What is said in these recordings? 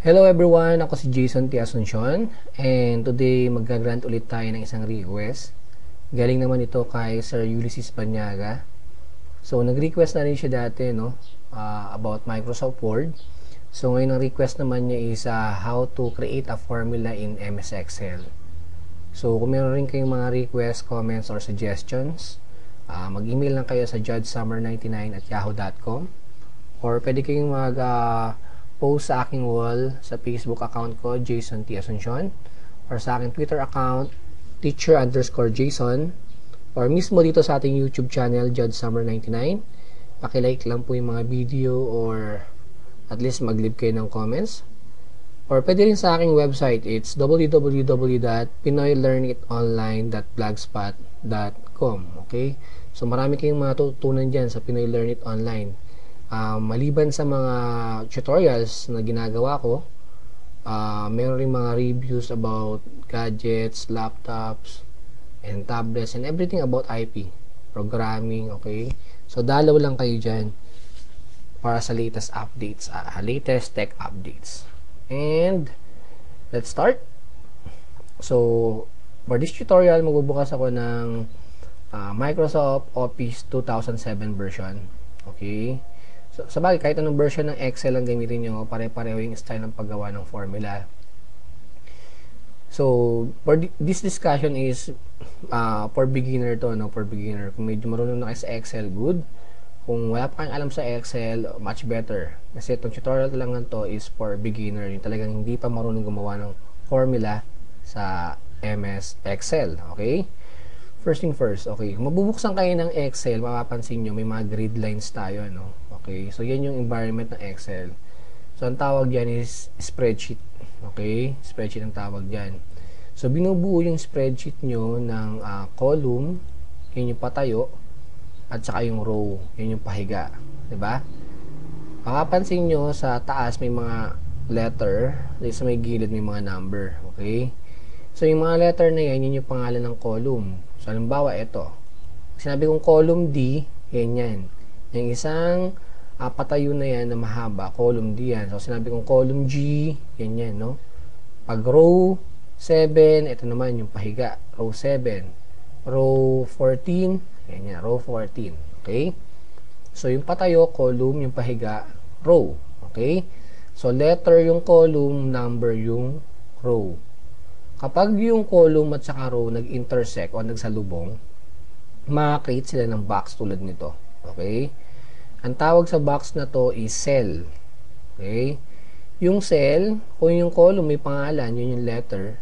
Hello everyone, ako si Jason T. Asuncion and today mag-grant ulit tayo ng isang request. Galing naman ito kay Sir Ulysses Banyaga. So nag-request na rin siya dati about Microsoft Word. So ngayon ang request naman niya is how to create a formula in MS Excel. So kung meron rin kayong mga requests, comments, or suggestions, mag-email lang kayo sa judgesummer99@yahoo.com or pwede kayong post sa aking wall sa Facebook account ko, Jason T. Asuncion, or sa aking Twitter account, teacher_Jason, or mismo dito sa ating YouTube channel, JudgeSummer99. Pakilike lang po yung mga video or at least mag-leave kayo ng comments. Or pwede rin sa aking website, it's www.pinoylearnitonline.blogspot.com. Okay? So marami kayong matutunan dyan sa Pinoy Learn It Online. Maliban sa mga tutorials na ginagawa ko, meron rin mga reviews about gadgets, laptops, and tablets, and everything about IP, programming, okay? So, dalaw lang kayo dyan para sa latest updates, latest tech updates. And, let's start. So, for this tutorial, magbubukas ako ng Microsoft Office 2007 version, okay? So, sabagay, kahit anong version ng Excel ang gamitin nyo, pare-pareho yung style ng paggawa ng formula. So, for this discussion is for beginner to, no? For beginner. Kung medyo marunong na kayo sa Excel, good. Kung wala pa kayong alam sa Excel, much better. Kasi itong tutorial lang to is for beginner. Yung talagang hindi pa marunong gumawa ng formula sa MS Excel. Okay? First thing first, okay. Kung mabubuksan kayo ng Excel, mapapansin nyo, may mga grid lines tayo, no? Okay, so yan yung environment ng Excel. So, ang tawag dyan is spreadsheet. Okay, spreadsheet ang tawag dyan. So, binubuo yung spreadsheet nyo ng column, yun yung patayo, at saka yung row, yun yung pahiga. Diba? Makapansin nyo, sa taas may mga letter, sa may gilid may mga number. Okay? So, yung mga letter na yan, yun yung pangalan ng column. So, halimbawa, ito. Sinabi kong column D, yan. Yung isang patayo na yan na mahaba, column D yan. So, sinabi kong column G, yan, no? Pag row 7, ito naman yung pahiga, row 7. Row 14, yan, row 14. Okay? So, yung patayo, column, yung pahiga, row. Okay? So, letter yung column, number yung row. Kapag yung column at saka row nag-intersect o nagsalubong, makakreate sila ng box tulad nito. Okay? Ang tawag sa box na to is cell. Okay? Yung cell, kung yung column may pangalan, yun yung letter.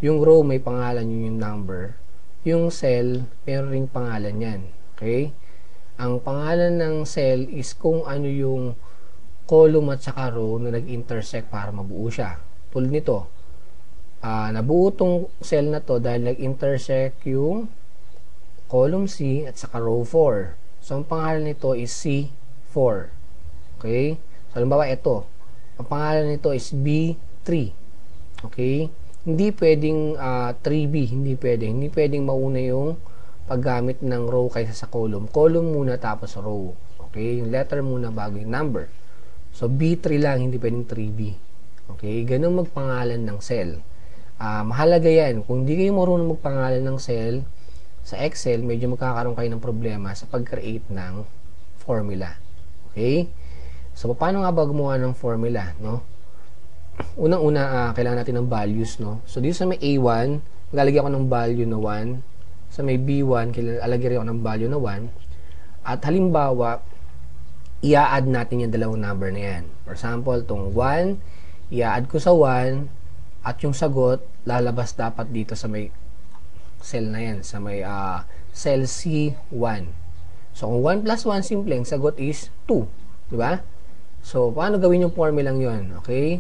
Yung row may pangalan, yun yung number. Yung cell, meron ring pangalan yan. Okay? Ang pangalan ng cell is kung ano yung column at saka row na nag-intersect para mabuo siya. Tulad nito. Nabuo tong cell na to dahil nag-intersect yung column C at saka row 4. So, ang pangalan nito is C4. Okay? So, halimbawa, ito. Ang pangalan nito is B3. Okay? Hindi pwedeng 3B. Hindi pwedeng. Hindi pwedeng mauna yung paggamit ng row kaysa sa column. Column muna tapos row. Okay? Yung letter muna bago yung number. So, B3 lang. Hindi pwedeng 3B. Okay? Ganun magpangalan ng cell. Mahalaga yan. Kung hindi kayo marunong magpangalan ng cell, sa Excel, medyo magkakaroon kayo ng problema sa pag-create ng formula. Okay? So, paano nga ba gumawa ng formula, no? Unang-una, kailangan natin ng values, no? So, dito sa may A1, maglalagay ako ng value na 1. Sa may B1, lalagay rin ako ng value na 1. At halimbawa, i-add natin yung dalawang number na yan. For example, itong 1, i-add ko sa 1, at yung sagot, lalabas dapat dito sa may cell na yan, sa may cell C1. So, kung 1 plus 1, simple, ang sagot is 2. Diba? So, paano gawin yung formula lang yun? Okay?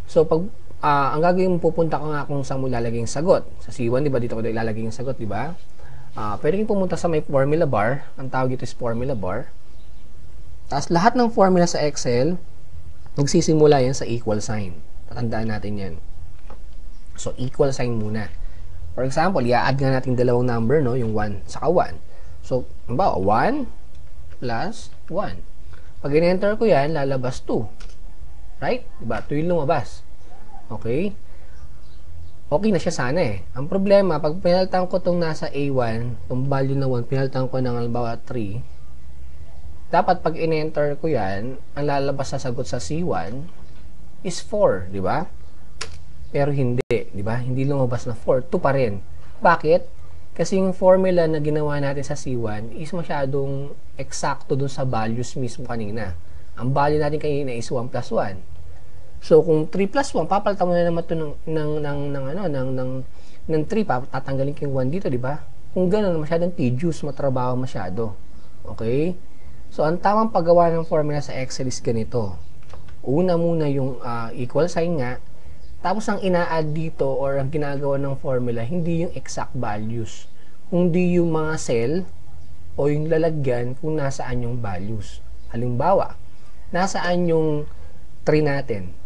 So, pag ang gagawin mo, pupunta ka nga kung saan mo lalagay yung sagot. Sa C1, diba? Dito ko ilalagay yung sagot, diba? Pwede kayong pumunta sa may formula bar. Ang tawag dito is formula bar. Tapos, lahat ng formula sa Excel, nagsisimula yan sa equal sign. Tatandaan natin yan. So, equal sign muna. For example, i-add nga natin dalawang number, no? Yung 1 saka 1. So, ba 1 plus 1. Pag in-enter ko yan, lalabas 2. Right? Diba? 2 yung lumabas. Okay? Okay na siya sana eh. Ang problema, pag pinalitan ko itong nasa A1, itong value na 1, pinalitan ko ng halimbawa 3, dapat pag in-enter ko yan, ang lalabas sa sagot sa C1 is 4, di ba? Pero hindi, di ba? Hindi lumabas na 4, 2 pa rin. Bakit? Kasi yung formula na ginawa natin sa C1 is masyadong eksakto dun sa values mismo kanina. Ang value natin kanina is 1 plus 1. So, kung 3 plus 1, papalitan mo na naman ito ng 3, tatanggalin ko yung 1 dito, di ba? Kung gano'n, masyadong tedious, matrabaho masyado. Okay? So, ang tamang paggawa ng formula sa Excel is ganito. Una muna yung equal sign nga, tapos ang ina-add dito or ang ginagawa ng formula, hindi yung exact values, kundi yung mga cell o yung lalagyan kung nasaan yung values. Halimbawa, nasaan yung 3 natin?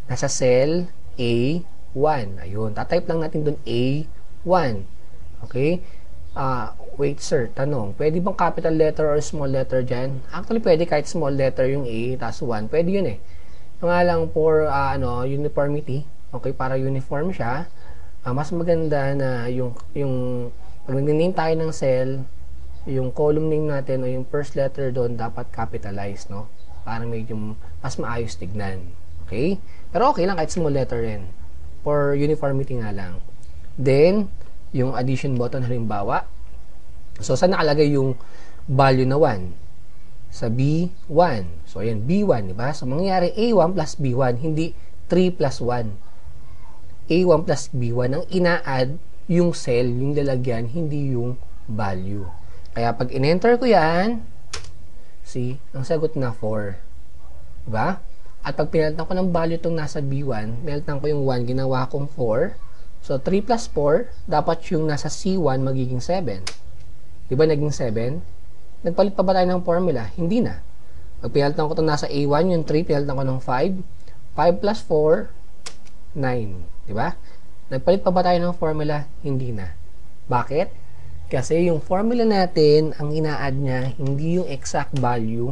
Nasa cell A1. Ayun, tatype lang natin doon A1. Okay? Wait sir, tanong, pwede bang capital letter or small letter dyan? Actually, pwede kahit small letter yung A, tas 1. Pwede yun eh. Nga lang for uniformity, okay, para uniform siya, mas maganda na yung pag nag-name tayo ng cell, yung column name natin o yung first letter doon dapat capitalized, no? Para medyo mas maayos tignan. Okay? Pero okay lang kahit small letter rin. For uniformity nga lang. Then, yung addition button halimbawa. So, saan nakalagay yung value na 1? Sa B1. So, ayan, B1, diba? So, mangyayari A1 plus B1, hindi 3 plus 1. A1 plus B1, ang ina-add yung cell, yung lalagyan, hindi yung value. Kaya, pag in-enter ko yan, see, ang sagot na 4. Diba? At pag pinalitan ko ng value itong nasa B1, pinalitan ko yung 1, ginawa kong 4. So, 3 plus 4, dapat yung nasa C1 magiging 7. Diba naging 7? Nagpalit pa ba tayo ng formula? Hindi na. Pag pinalitan ko itong nasa A1, yung 3, pinalitan ko ng 5. 5 plus 4, 9. Diba? Nagpalit pa ba tayo ng formula? Hindi na. Bakit? Kasi yung formula natin, ang ina-add niya, hindi yung exact value,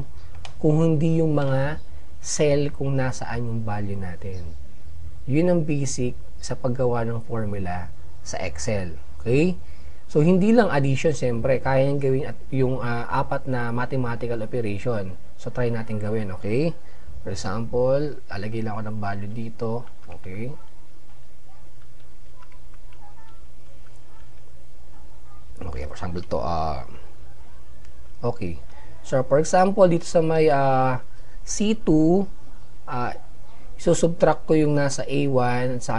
kung hindi yung mga cell kung nasaan yung value natin. Yun ang basic sa paggawa ng formula sa Excel. Okay? So, hindi lang addition, siyempre, kaya niyang gawin at yung 4 na mathematical operation. So, try natin gawin, okay? For example, alagay lang ako ng value dito, okay? Okay, for example, to, okay. So, for example, dito sa may C2, isusubtract ko yung nasa A1 at sa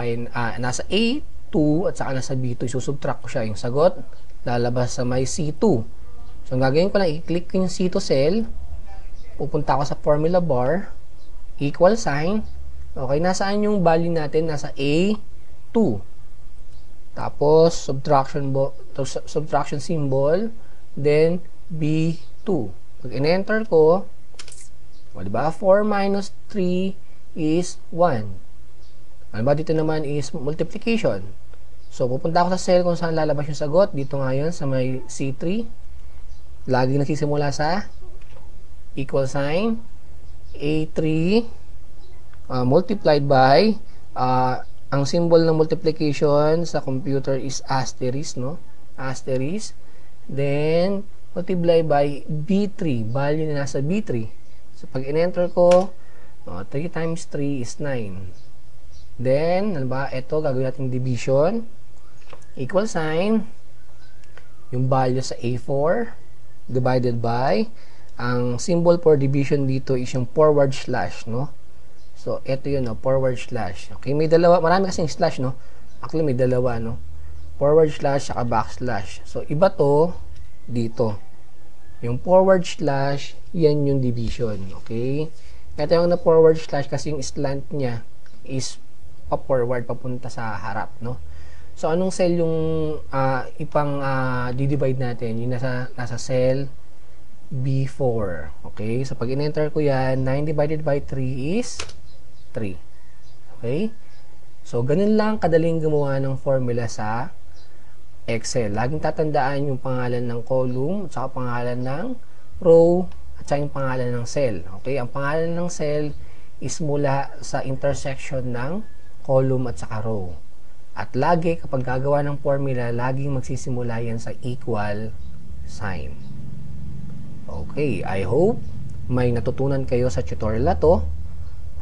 nasa A2 at saka nasa B2, isusubtract ko siya. Yung sagot, lalabas sa may C2. So, ang gagawin ko lang, i-click ko yung C2 cell, pupunta ako sa formula bar, equal sign, okay, nasaan yung value natin? Nasa A2. Tapos, subtraction symbol, then B2. Pag in-enter ko, diba, 4 minus 3 is 1. Ano ba dito naman is multiplication. So, pupunta ako sa cell kung saan lalabas yung sagot. Dito ngayon sa may C3. Lagi nagsisimula sa equal sign. A3 multiplied by ang symbol ng multiplication sa computer is asterisk, no? Asterisk. Then, multiply by B3. Value na nasa B3. So, pag in-enter ko, 3 times 3 is 9. Then, ano ba? Ito, gagawin natin division. Equal sign. Yung value sa A4 divided by, ang symbol for division dito is yung forward slash, no? So, ito yun, no? Forward slash. Okay, may dalawa. Marami kasing slash, no? Actually, may dalawa, no? Forward slash saka backslash. So, iba to dito. Yung forward slash, yan yung division. Okay? Ito yung na forward slash kasi yung slant niya is pa-forward, papunta sa harap, no? So, anong cell yung di-divide natin? Yung nasa cell B4. Okay? So, pag in-enter ko yan, 9 divided by 3 is 3. Okay? So, ganun lang kadaling gumawa ng formula sa Excel. Laging tatandaan yung pangalan ng column, at saka pangalan ng row, at saka yung pangalan ng cell. Okay? Ang pangalan ng cell is mula sa intersection ng column at saka row. At lagi kapag gagawa ng formula, laging magsisimula yan sa equal sign. Okay, I hope may natutunan kayo sa tutorial na to.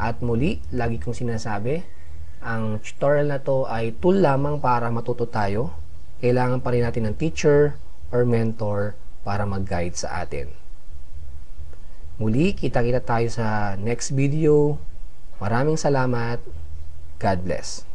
At muli, lagi kong sinasabi, ang tutorial na to ay tool lamang para matuto tayo. Kailangan pa rin natin ng teacher or mentor para mag-guide sa atin. Muli, kita-kita tayo sa next video. Maraming salamat. God bless.